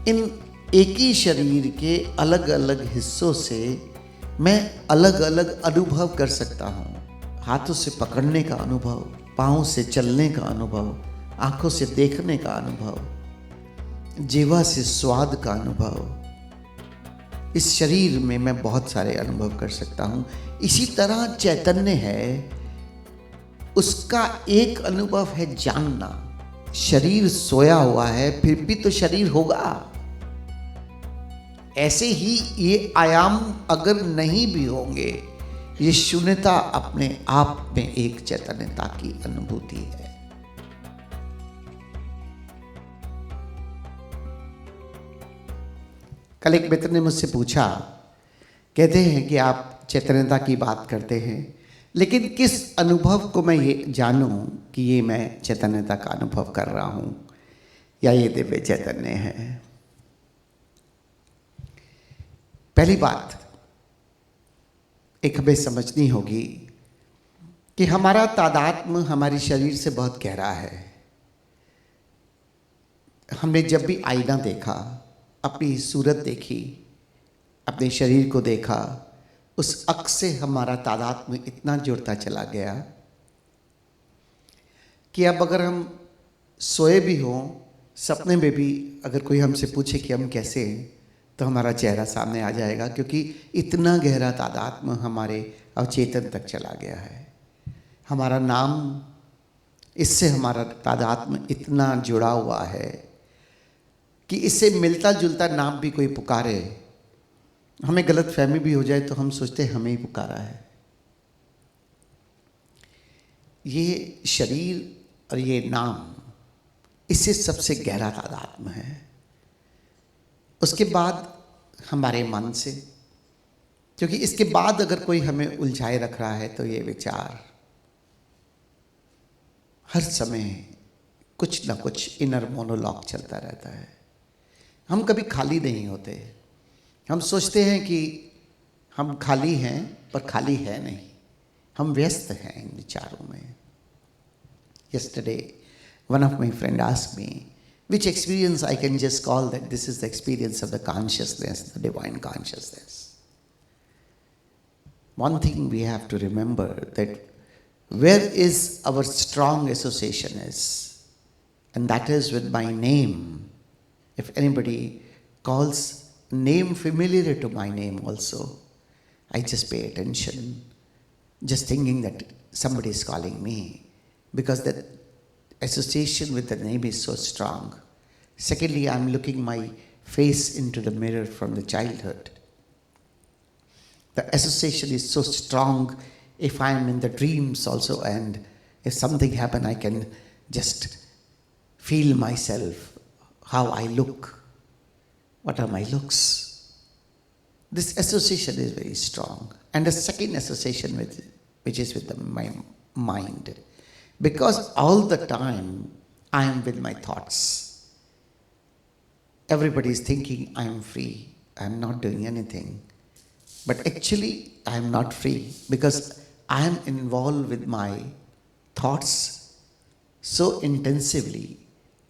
इन एक ही शरीर के अलग अलग हिस्सों से मैं अलग अलग अनुभव कर सकता हूँ। हाथों से पकड़ने का अनुभव, पाँव से चलने का अनुभव, आंखों से देखने का अनुभव, जीवा से स्वाद का अनुभव। इस शरीर में मैं बहुत सारे अनुभव कर सकता हूँ। इसी तरह चैतन्य है, उसका एक अनुभव है जानना। शरीर सोया हुआ है फिर भी तो शरीर होगा। ऐसे ही ये आयाम अगर नहीं भी होंगे, ये शून्यता अपने आप में एक चैतन्यता की अनुभूति है। कल एक मित्र ने मुझसे पूछा, कहते हैं कि आप चैतन्यता की बात करते हैं, लेकिन किस अनुभव को मैं ये जानूं कि ये मैं चैतन्यता का अनुभव कर रहा हूं या ये दिव्य चैतन्य है। पहली बात एक हमें समझनी होगी कि हमारा तादात्म्य हमारे शरीर से बहुत गहरा है। हमने जब भी आईना देखा, अपनी सूरत देखी, अपने शरीर को देखा, उस अक्स से हमारा तादात्म्य इतना जुड़ता चला गया कि अब अगर हम सोए भी हों, सपने में भी अगर कोई हमसे पूछे कि हम कैसे हैं, तो हमारा चेहरा सामने आ जाएगा, क्योंकि इतना गहरा तादात्म्य हमारे अवचेतन तक चला गया है। हमारा नाम, इससे हमारा तादात्म्य इतना जुड़ा हुआ है कि इससे मिलता जुलता नाम भी कोई पुकारे, हमें गलत फहमी भी हो जाए तो हम सोचते हैं हमें ही पुकारा है। ये शरीर और ये नाम, इससे सबसे गहरा तादात्म्य है। उसके बाद हमारे मन से, क्योंकि इसके बाद अगर कोई हमें उलझाए रख रहा है तो ये विचार हर समय कुछ ना कुछ इनर मोनोलॉग चलता रहता है। हम कभी खाली नहीं होते। हम सोचते हैं कि हम खाली हैं, पर खाली है नहीं, हम व्यस्त हैं इन विचारों में। Yesterday, one of my friend asked me, which experience I can just call that this is the experience of the consciousness, the divine consciousness. One thing we have to remember, that where is our strong association is, and that is with my name. If anybody calls name familiar to my name also, I just pay attention, just thinking that somebody is calling me, because that association with the name is so strong. Secondly, I'm looking my face into the mirror from the childhood. The association is so strong. If I'm in the dreams also, and if something happen, I can just feel myself, how I look, what are my looks. This association is very strong. And the second association which is with my mind. Because all the time I am with my thoughts. Everybody is thinking I am free, I am not doing anything. But actually I am not free, because I am involved with my thoughts so intensively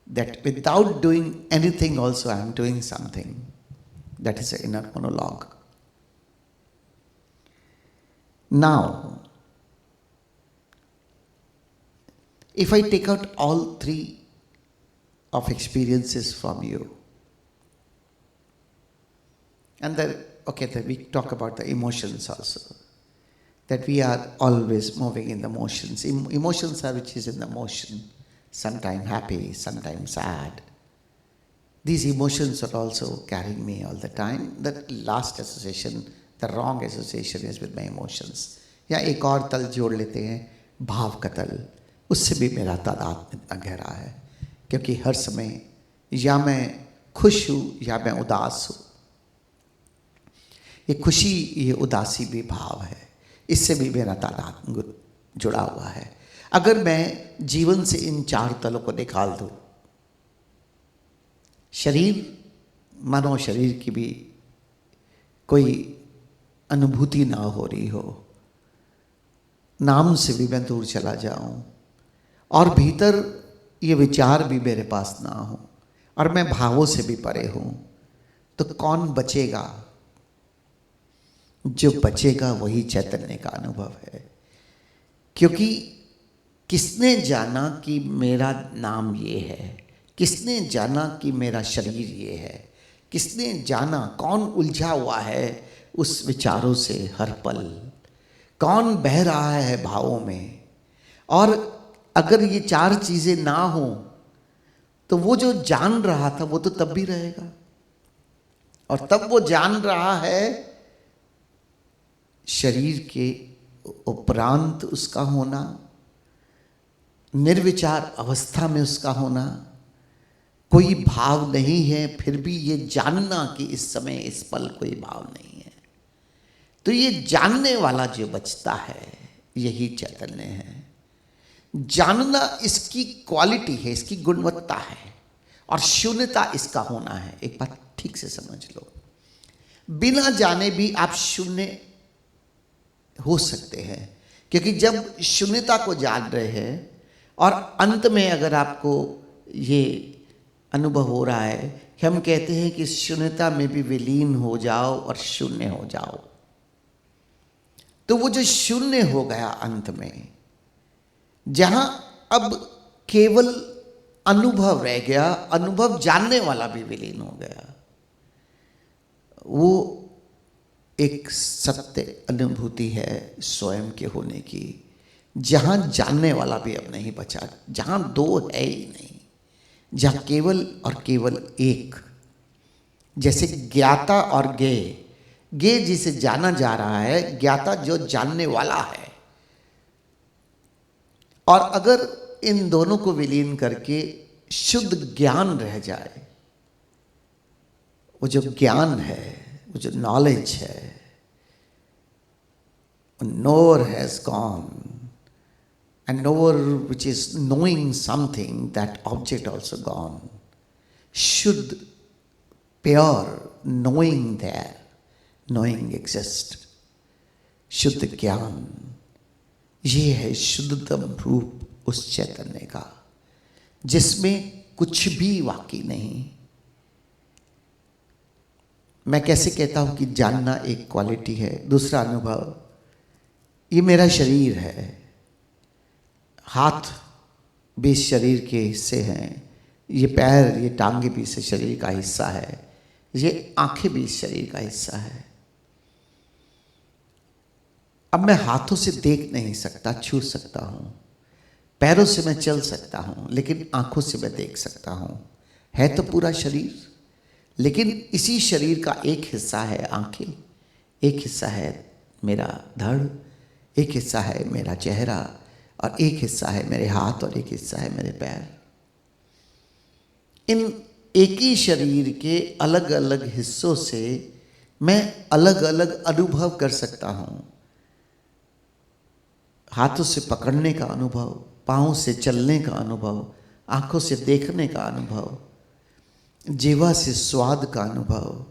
that without doing anything also I am doing something. That is an inner monologue. Now, if I take out all three of experiences from you, and then, we talk about the emotions also, that we are always moving in the motions. Emotions are which is in the motion, sometimes happy, sometimes sad. These emotions are also carrying me all the time. The last association, the wrong association is with my emotions. या एक और तल जोड़ लेते हैं, भाव का तल, उससे भी मेरा तादात्म्य इतना गहरा है, क्योंकि हर समय या मैं खुश हूँ या मैं उदास हूँ। ये खुशी, ये उदासी भी भाव है, इससे भी मेरा तादात्म्य जुड़ा हुआ है। अगर मैं जीवन से इन चार तलों को निकाल दूँ, शरीर, मानो शरीर की भी कोई अनुभूति ना हो रही हो, नाम से भी मैं दूर चला जाऊं, और भीतर ये विचार भी मेरे पास ना हो, और मैं भावों से भी परे हूं, तो कौन बचेगा? जो बचेगा वही चैतन्य का अनुभव है। क्योंकि किसने जाना कि मेरा नाम ये है, किसने जाना कि मेरा शरीर ये है, किसने जाना? कौन उलझा हुआ है उस विचारों से हर पल? कौन बह रहा है भावों में? और अगर ये चार चीजें ना हो तो वो जो जान रहा था वो तो तब भी रहेगा। और तब वो जान रहा है शरीर के उपरांत उसका होना, निर्विचार अवस्था में उसका होना, कोई भाव नहीं है, फिर भी ये जानना कि इस समय इस पल कोई भाव नहीं है। तो ये जानने वाला जो बचता है यही चैतन्य है। जानना इसकी क्वालिटी है, इसकी गुणवत्ता है, और शून्यता इसका होना है। एक बात ठीक से समझ लो, बिना जाने भी आप शून्य हो सकते हैं। क्योंकि जब शून्यता को जान रहे हैं और अंत में अगर आपको ये अनुभव हो रहा है कि हम कहते हैं कि शून्यता में भी विलीन हो जाओ और शून्य हो जाओ, तो वो जो शून्य हो गया अंत में, जहां अब केवल अनुभव रह गया, अनुभव जानने वाला भी विलीन हो गया, वो एक सत्य अनुभूति है स्वयं के होने की, जहां जानने वाला भी अब नहीं बचा, जहां दो है ही नहीं, जहां केवल और केवल एक। जैसे ज्ञाता और ज्ञेय जिसे जाना जा रहा है, ज्ञाता जो जानने वाला है। और अगर इन दोनों को विलीन करके शुद्ध ज्ञान रह जाए, वो जो ज्ञान है, वो जो नॉलेज है, knower has gone, and knower which is knowing something, that object also gone. Should pure knowing there, knowing exist, शुद्ध ज्ञान, ये है शुद्धतम रूप उस चैतन्य का, जिसमें कुछ भी बाकी नहीं। मैं कैसे कहता हूं कि जानना एक क्वालिटी है। दूसरा अनुभव, ये मेरा शरीर है, हाथ भी इस शरीर के हिस्से हैं, ये पैर, ये टांगे भी इस शरीर का हिस्सा है, ये आंखें भी इस शरीर का हिस्सा है। अब मैं हाथों से देख नहीं सकता, छू सकता हूं, पैरों से मैं चल सकता हूं, लेकिन आंखों से मैं देख सकता हूं। है तो पूरा शरीर, लेकिन इसी शरीर का एक हिस्सा है आंखें, एक हिस्सा है मेरा धड़, एक हिस्सा है मेरा चेहरा, और एक हिस्सा है मेरे हाथ, और एक हिस्सा है मेरे पैर। इन एक ही शरीर के अलग अलग हिस्सों से मैं अलग अलग अनुभव कर सकता हूं। हाथों से पकड़ने का अनुभव, पांव से चलने का अनुभव, आंखों से देखने का अनुभव, जीवा से स्वाद का अनुभव।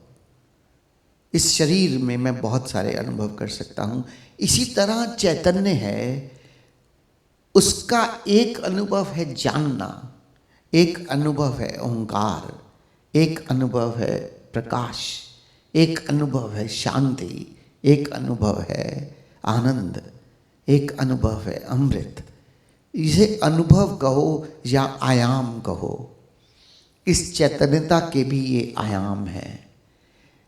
इस शरीर में मैं बहुत सारे अनुभव कर सकता हूं। इसी तरह चैतन्य है, उसका एक अनुभव है जानना, एक अनुभव है ओंकार, एक अनुभव है प्रकाश, एक अनुभव है शांति, एक अनुभव है आनंद, एक अनुभव है अमृत। इसे अनुभव कहो या आयाम कहो, इस चैतन्यता के भी ये आयाम है।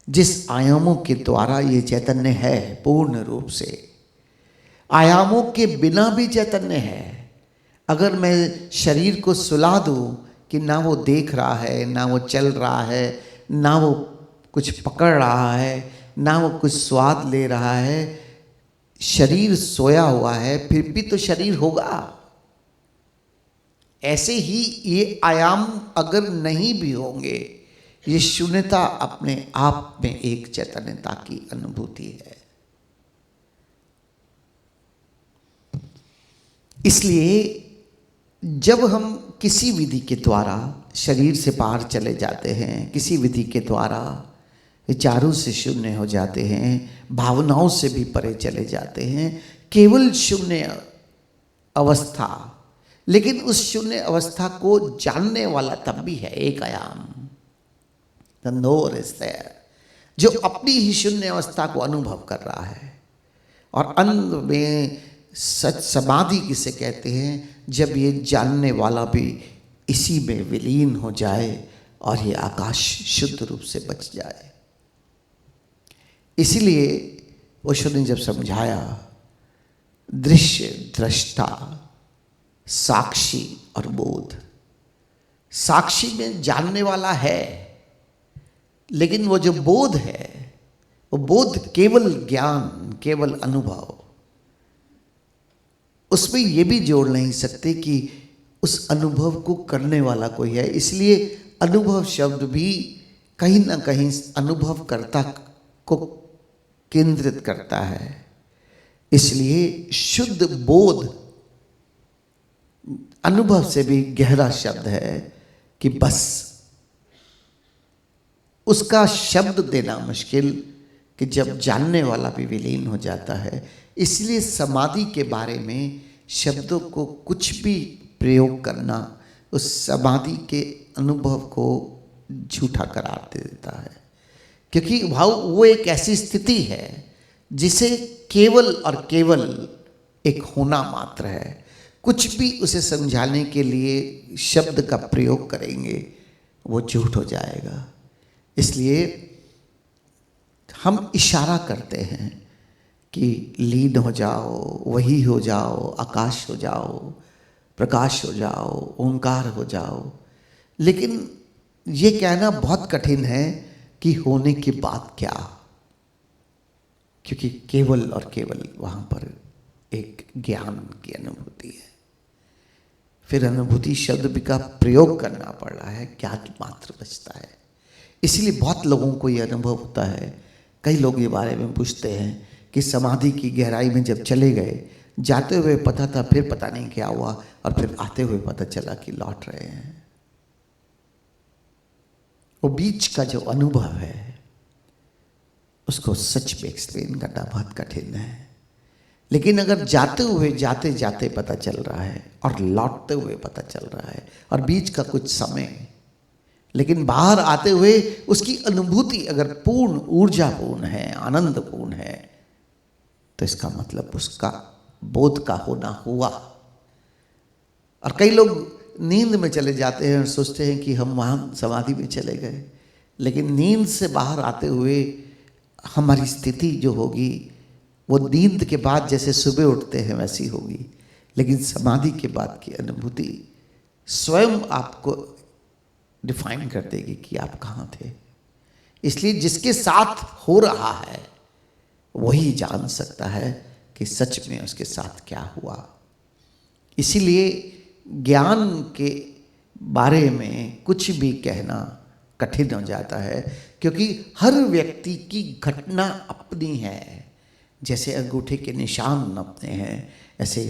जिस आयामों के द्वारा ये चैतन्य है पूर्ण रूप से, आयामों के बिना भी चैतन्य है। अगर मैं शरीर को सुला दूं कि ना वो देख रहा है, ना वो चल रहा है, ना वो कुछ पकड़ रहा है, ना वो कुछ स्वाद ले रहा है, शरीर सोया हुआ है, फिर भी तो शरीर होगा। ऐसे ही ये आयाम अगर नहीं भी होंगे, ये शून्यता अपने आप में एक चैतन्यता की अनुभूति है। इसलिए जब हम किसी विधि के द्वारा शरीर से पार चले जाते हैं, किसी विधि के द्वारा विचारों से शून्य हो जाते हैं, भावनाओं से भी परे चले जाते हैं, केवल शून्य अवस्था लेकिन उस शून्य अवस्था को जानने वाला तब भी है एक आयाम, द नोअर इज देयर, जो अपनी ही शून्य अवस्था को अनुभव कर रहा है। और अंत में सच समाधि किसे कहते हैं, जब ये जानने वाला भी इसी में विलीन हो जाए और ये आकाश शुद्ध रूप से बच जाए। इसीलिए ओशो ने जब समझाया दृश्य, दृष्टा, साक्षी और बोध, साक्षी में जानने वाला है, लेकिन वो जो बोध है, वो बोध केवल ज्ञान, केवल अनुभव, उसमें ये भी जोड़ नहीं सकते कि उस अनुभव को करने वाला कोई है। इसलिए अनुभव शब्द भी कहीं ना कहीं अनुभवकर्ता को केंद्रित करता है। इसलिए शुद्ध बोध अनुभव से भी गहरा शब्द है कि बस उसका शब्द देना मुश्किल कि जब जानने वाला भी विलीन हो जाता है। इसलिए समाधि के बारे में शब्दों को कुछ भी प्रयोग करना उस समाधि के अनुभव को झूठा करार दे देता है, क्योंकि वो एक ऐसी स्थिति है जिसे केवल और केवल एक होना मात्र है। कुछ भी उसे समझाने के लिए शब्द का प्रयोग करेंगे वो झूठ हो जाएगा। इसलिए हम इशारा करते हैं कि लीन हो जाओ, वही हो जाओ, आकाश हो जाओ, प्रकाश हो जाओ, ओंकार हो जाओ, लेकिन ये कहना बहुत कठिन है कि होने के बाद क्या, क्योंकि केवल और केवल वहाँ पर एक ज्ञान की अनुभूति है। फिर अनुभूति शब्द का प्रयोग करना पड़ रहा है, ज्ञान मात्र बचता है। इसलिए बहुत लोगों को ये अनुभव होता है। कई लोग ये बारे में पूछते हैं कि समाधि की गहराई में जब चले गए, जाते हुए पता था, फिर पता नहीं क्या हुआ, और फिर आते हुए पता चला कि लौट रहे हैं। वो बीच का जो अनुभव है उसको सच में एक्सप्लेन करना बहुत कठिन है। लेकिन अगर जाते हुए जाते जाते पता चल रहा है और लौटते हुए पता चल रहा है और बीच का कुछ समय, लेकिन बाहर आते हुए उसकी अनुभूति अगर पूर्ण ऊर्जापूर्ण है, आनंदपूर्ण है, तो इसका मतलब उसका बोध का होना हुआ। और कई लोग नींद में चले जाते हैं और सोचते हैं कि हम वहाँ समाधि में चले गए, लेकिन नींद से बाहर आते हुए हमारी स्थिति जो होगी वो नींद के बाद जैसे सुबह उठते हैं वैसी होगी, लेकिन समाधि के बाद की अनुभूति स्वयं आपको डिफाइन कर देगी कि आप कहाँ थे। इसलिए जिसके साथ हो रहा है वही जान सकता है कि सच में उसके साथ क्या हुआ। इसीलिए ज्ञान के बारे में कुछ भी कहना कठिन हो जाता है, क्योंकि हर व्यक्ति की घटना अपनी है। जैसे अंगूठे के निशान अपने हैं, ऐसे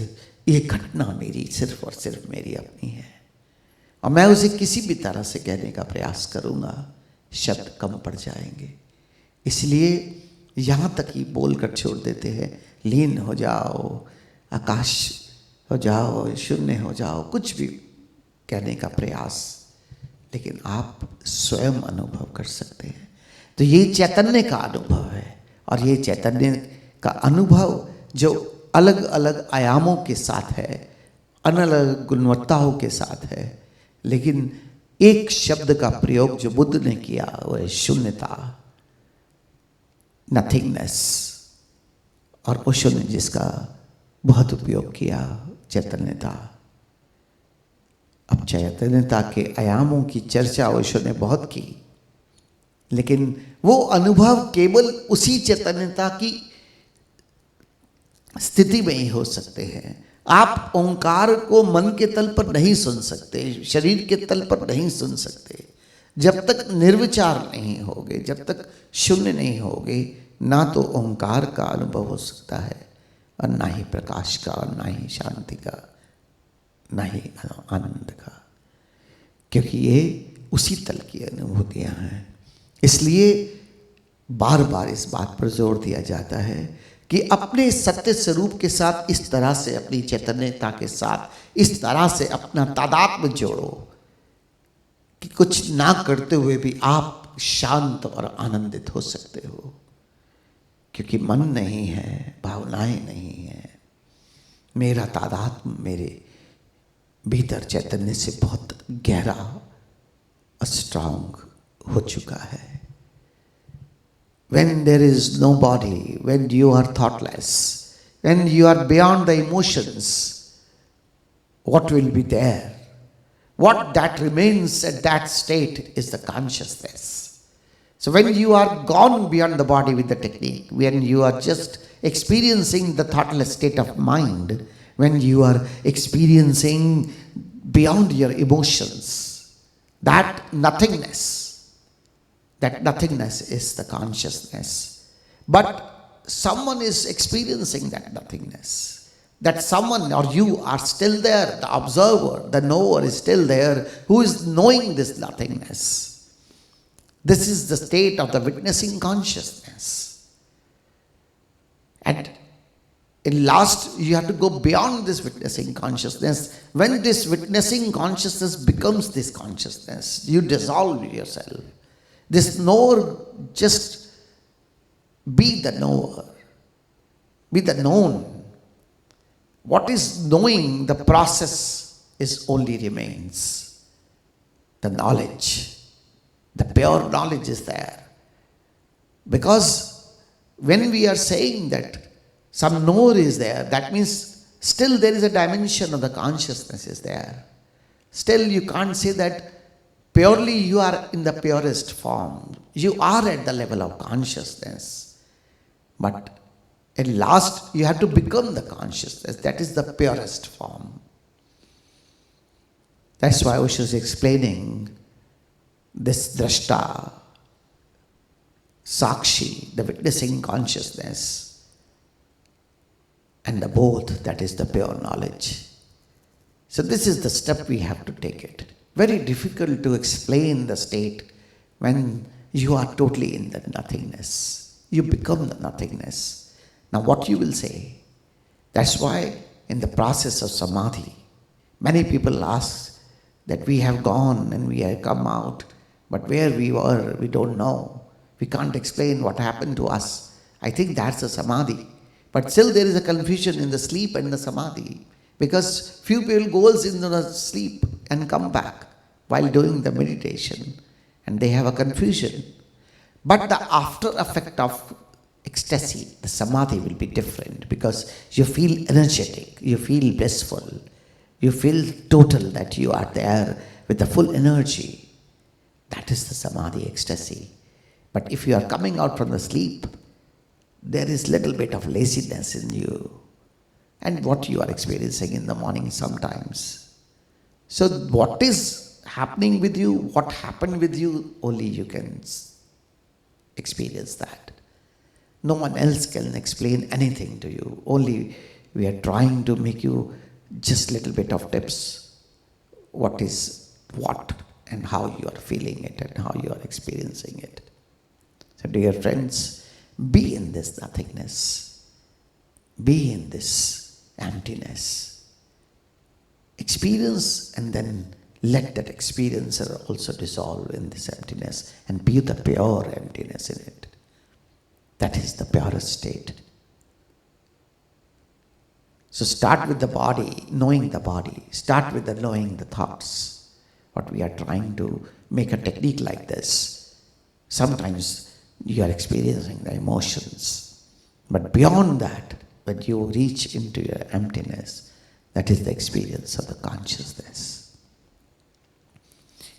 ये घटना मेरी सिर्फ और सिर्फ मेरी अपनी है, और मैं उसे किसी भी तरह से कहने का प्रयास करूँगा, शब्द कम पड़ जाएंगे। इसलिए यहाँ तक ही बोलकर छोड़ देते हैं, लीन हो जाओ, आकाश हो जाओ, शून्य हो जाओ, कुछ भी कहने का प्रयास, लेकिन आप स्वयं अनुभव कर सकते हैं। तो ये चैतन्य का अनुभव है, और ये चैतन्य का अनुभव जो अलग अलग आयामों के साथ है, अलग अलग गुणवत्ताओं के साथ है, लेकिन एक शब्द का प्रयोग जो बुद्ध ने किया वो है शून्यता, नथिंगनेस, और ओशो ने जिसका बहुत उपयोग किया चैतन्यता। अब चैतन्यता के आयामों की चर्चा ओशो ने बहुत की, लेकिन वो अनुभव केवल उसी चैतन्यता की स्थिति में ही हो सकते हैं। आप ओंकार को मन के तल पर नहीं सुन सकते, शरीर के तल पर नहीं सुन सकते, जब तक निर्विचार नहीं होगे, जब तक शून्य नहीं होगे, ना तो ओंकार का अनुभव हो सकता है, और ना ही प्रकाश का, और ना ही शांति का, ना ही आनंद का, क्योंकि ये उसी तल की अनुभूतियाँ हैं। इसलिए बार बार इस बात पर जोर दिया जाता है कि अपने सत्य स्वरूप के साथ इस तरह से, अपनी चैतन्यता के साथ इस तरह से अपना तादात्म्य जोड़ो कि कुछ ना करते हुए भी आप शांत और आनंदित हो सकते हो, क्योंकि मन नहीं है, भावनाएं नहीं है, मेरा तादात्म्य मेरे भीतर चैतन्य से बहुत गहरा और स्ट्रांग हो चुका है। When there is no body, when you are thoughtless, when you are beyond the emotions, what will be there? What that remains at that state is the consciousness. So when you are gone beyond the body with the technique, when you are just experiencing the thoughtless state of mind, when you are experiencing beyond your emotions, that nothingness is the consciousness. But someone is experiencing that nothingness. That someone or you are still there, the observer, the knower is still there, who is knowing this nothingness. This is the state of the witnessing consciousness. And in last, you have to go beyond this witnessing consciousness. When this witnessing consciousness becomes this consciousness, you dissolve yourself. This knower, just be the knower, be the known. What is knowing, the process is only remains. The knowledge, the pure knowledge is there. Because when we are saying that some knower is there, that means still there is a dimension of the consciousness is there. Still you can't say that purely you are in the purest form. You are at the level of consciousness. But at last you have to become the consciousness. That is the purest form. That's why Osho is explaining this drashta, sakshi, the witnessing consciousness, and the both, that is the pure knowledge. So this is the step we have to take it. Very difficult to explain the state when you are totally in the nothingness. You become the nothingness. Now what you will say? That's why in the process of samadhi, many people ask that we have gone and we have come out, but where we were, we don't know. We can't explain what happened to us. I think that's a samadhi. But still there is a confusion in the sleep and the samadhi. Because few people goes into the sleep and come back while doing the meditation, and they have a confusion. But the after effect of ecstasy, the samadhi will be different, because you feel energetic, you feel blissful, you feel total, that you are there with the full energy. That is the samadhi ecstasy. But if you are coming out from the sleep, there is little bit of laziness in you, and what you are experiencing in the morning sometimes. So what is happening with you, what happened with you, only you can experience that. No one else can explain anything to you. Only we are trying to make you just little bit of tips. What is what and how you are feeling it and how you are experiencing it. So dear friends, be in this nothingness. Be in this emptiness. Experience, and then let that experiencer also dissolve in this emptiness and be the pure emptiness in it. That is the purest state. So start with the body, knowing the body. Start with the knowing the thoughts. What we are trying to make a technique like this. Sometimes you are experiencing the emotions. But beyond that, when you reach into your emptiness, that is the experience of the consciousness.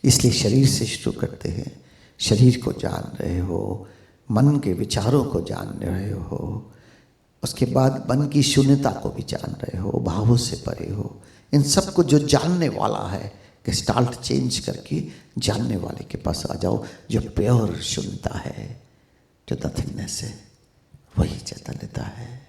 इसलिए शरीर से शुरू करते हैं. शरीर को जान रहे हो, मन के विचारों को जान रहे हो, उसके बाद मन की शून्यता को भी जान रहे हो, भावों से परे हो. इन सब को जो जानने वाला है, गेस्टाल्ट चेंज करके जानने वाले के पास आ जाओ, जो प्योर शून्यता है, जो नथिंगनेस है, वही चैतन्यता है.